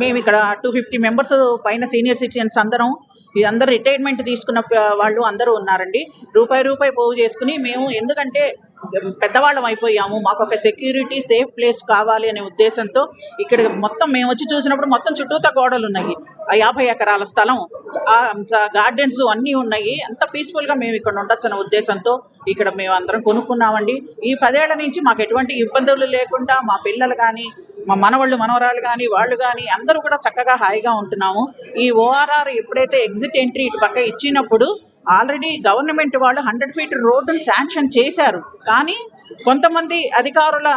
మేము ఇక్కడ 250 మెంబర్స్ పైన సీనియర్ సిటిజన్స్ అందరం అందరూ రిటైర్మెంట్ తీసుకున్న వాళ్ళు అందరూ ఉన్నారండి. రూపాయి పోగు చేసుకుని మేము ఎందుకంటే పెద్దవాళ్ళం అయిపోయాము, మాకు ఒక సెక్యూరిటీ సేఫ్ ప్లేస్ కావాలి అనే ఉద్దేశంతో ఇక్కడ మొత్తం మేము వచ్చి చూసినప్పుడు మొత్తం చుట్టూతా గోడలు ఉన్నాయి, 50 ఎకరాల స్థలం, గార్డెన్స్ అన్నీ ఉన్నాయి. ఎంత పీస్ఫుల్గా మేము ఇక్కడ ఉండొచ్చు అనే ఉద్దేశంతో ఇక్కడ మేము అందరం కొనుక్కున్నామండి. ఈ 10 ఏళ్ల నుంచి మాకు ఎటువంటి ఇబ్బందులు లేకుండా మా పిల్లలు కానీ మా మనవాళ్ళు మనవరాలు కానీ వాళ్ళు కానీ అందరూ కూడా చక్కగా హాయిగా ఉంటున్నాము. ఈ ORR ఎప్పుడైతే ఎగ్జిట్ ఎంట్రీ ఇటు పక్క ఇచ్చినప్పుడు ఆల్రెడీ గవర్నమెంట్ వాళ్ళు 100 ఫీట్ రోడ్డును శాంక్షన్ చేశారు. కానీ కొంతమంది అధికారుల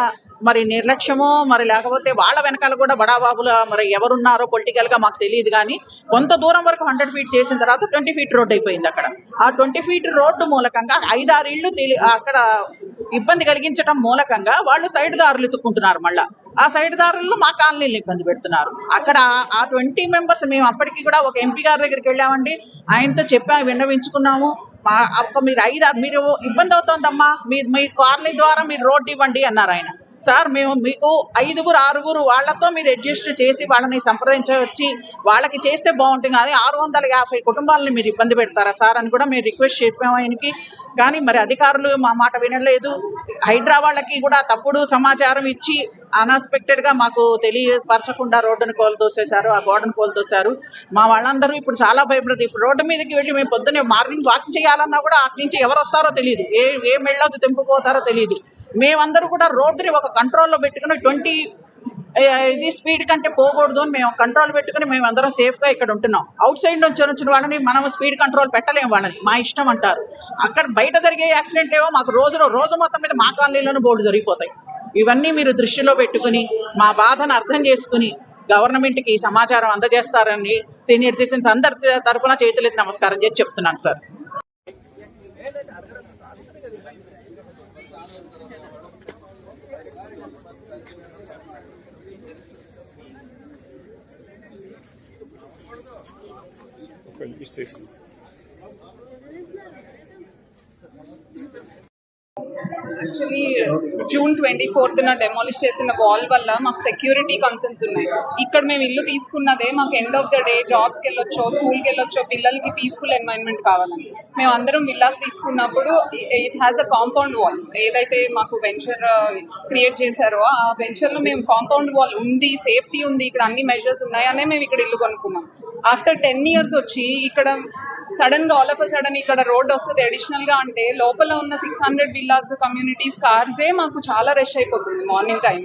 మరి నిర్లక్ష్యమో మరి లేకపోతే వాళ్ళ వెనకాల కూడా బడాబాబుల మరి ఎవరున్నారో పొలిటికల్గా మాకు తెలియదు. కానీ కొంత దూరం వరకు 100 ఫీట్ చేసిన తర్వాత 20 ఫీట్ రోడ్ అయిపోయింది. అక్కడ ఆ 20 ఫీట్ రోడ్డు మూలకంగా 5-6 ఇళ్ళు అక్కడ ఇబ్బంది కలిగించడం మూలకంగా వాళ్ళు సైడ్ దారులు ఎత్తుక్కుంటున్నారు. మళ్ళీ ఆ సైడ్ దారుల్లో మా కాలనీలు ఇబ్బంది పెడుతున్నారు. అక్కడ ఆ 20 మెంబర్స్ మేము అప్పటికి కూడా ఒక MP గారి దగ్గరికి వెళ్ళామండి, ఆయనతో చెప్పాము, విన్నవించుకున్నాము. మీరు ఇబ్బంది అవుతుందమ్మా, మీ కాలనీ ద్వారా మీరు రోడ్డు ఇవ్వండి అన్నారు ఆయన. సార్ మేము మీకు 5-6 వాళ్ళతో మీరు అడ్జస్ట్ చేసి వాళ్ళని సంప్రదించవచ్చి వాళ్ళకి చేస్తే బాగుంటుంది, కానీ 650 కుటుంబాలని మీరు ఇబ్బంది పెడతారా సార్ అని కూడా మేము రిక్వెస్ట్ చెప్పాము ఆయనకి. కానీ మరి అధికారులు మా మాట వినలేదు. హైడ్రా వాళ్ళకి కూడా తప్పుడు సమాచారం ఇచ్చి అన్ఎక్స్పెక్టెడ్గా మాకు తెలియపరచకుండా రోడ్డును కోల్దోసేశారు, ఆ గోడను కోల్దోశారు. మా వాళ్ళందరూ ఇప్పుడు చాలా భయపడదు. ఇప్పుడు రోడ్డు మీదకి వెళ్ళి మేము పొద్దున్నే మార్నింగ్ వాకింగ్ చేయాలన్నా కూడా అటు నుంచి ఎవరు వస్తారో తెలియదు, ఏ మెళ్ళతో తెంపుపోతారో తెలియదు. మేమందరూ కూడా రోడ్డుని ఒక కంట్రోల్లో పెట్టుకుని 20 ఇది స్పీడ్ కంటే పోకూడదు అని మేము కంట్రోల్ పెట్టుకుని మేము అందరం సేఫ్గా ఇక్కడ ఉంటున్నాం. అవుట్ సైడ్ నుంచి వచ్చిన వాళ్ళని మనం స్పీడ్ కంట్రోల్ పెట్టలేము, వాళ్ళని మా ఇష్టం అంటారు. అక్కడ బయట జరిగే యాక్సిడెంట్ ఏమో మాకు రోజు మొత్తం మీద మా కాలనీలోనే బోర్డు జరిగిపోతాయి. ఇవన్నీ మీరు దృష్టిలో పెట్టుకుని మా బాధను అర్థం చేసుకుని గవర్నమెంట్కి ఈ సమాచారం అందజేస్తారని సీనియర్ సిటిజన్స్ అందరి తరఫున చేతులెత్తి నమస్కారం చేసి చెప్తున్నాను సార్. యాక్చువల్లీ June 24న డెమాలిష్ చేసిన వాల్ వల్ల మాకు సెక్యూరిటీ కన్సర్న్స్ ఉన్నాయి. ఇక్కడ మేము ఇల్లు తీసుకున్నదే మాకు ఎండ్ ఆఫ్ ద డే జాబ్స్కి వెళ్ళొచ్చో స్కూల్కి వెళ్ళొచ్చో పిల్లలకి పీస్ఫుల్ ఎన్వైరన్మెంట్ కావాలని. మేము అందరం విల్లాస్ తీసుకున్నప్పుడు it has a compound wall. ఏదైతే మాకు వెంచర్ క్రియేట్ చేశారో ఆ వెంచర్లో మేము కాంపౌండ్ వాల్ ఉంది, సేఫ్టీ ఉంది, ఇక్కడ అన్ని మెజర్స్ ఉన్నాయనే మేము ఇక్కడ ఇల్లు కొనుక్కున్నాం. ఆఫ్టర్ 10 years వచ్చి ఇక్కడ సడన్ గా ఆల్ ఆఫ్ అ సడన్ ఇక్కడ రోడ్ వస్తుంది అడిషనల్ గా అంటే లోపల ఉన్న 600 విల్లాస్ కమ్యూనిటీస్ కార్సే మాకు చాలా రష్ అయిపోతుంది మార్నింగ్ టైం.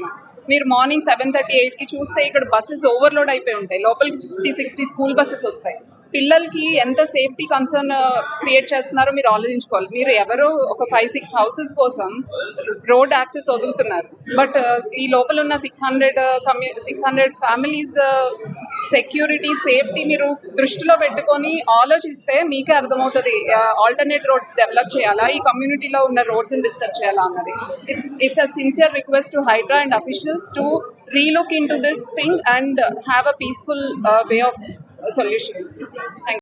మీరు మార్నింగ్ 7:30-8కి చూస్తే ఇక్కడ బస్సెస్ ఓవర్లోడ్ అయిపోయి ఉంటాయి. లోపలికి 50-60 స్కూల్ బస్సెస్ వస్తాయి. పిల్లలకి ఎంత సేఫ్టీ కన్సర్న్ క్రియేట్ చేస్తున్నారో మీరు ఆలోచించుకోవాలి. మీరు ఎవరో ఒక 5-6 హౌసెస్ కోసం రోడ్ యాక్సెస్ వదులుతున్నారు, బట్ ఈ లోపల ఉన్న 600 ఫ్యామిలీస్ సెక్యూరిటీ సేఫ్టీ మీరు దృష్టిలో పెట్టుకొని ఆలోచిస్తే మీకే అర్థమవుతుంది ఆల్టర్నేట్ రోడ్స్ డెవలప్ చేయాలా, ఈ కమ్యూనిటీలో ఉన్న రోడ్స్ని డిస్టర్బ్ చేయాలా అన్నది. It's a sincere request to HYDRAA and officials to relook into this thing and have a peaceful way of solution. Thank you.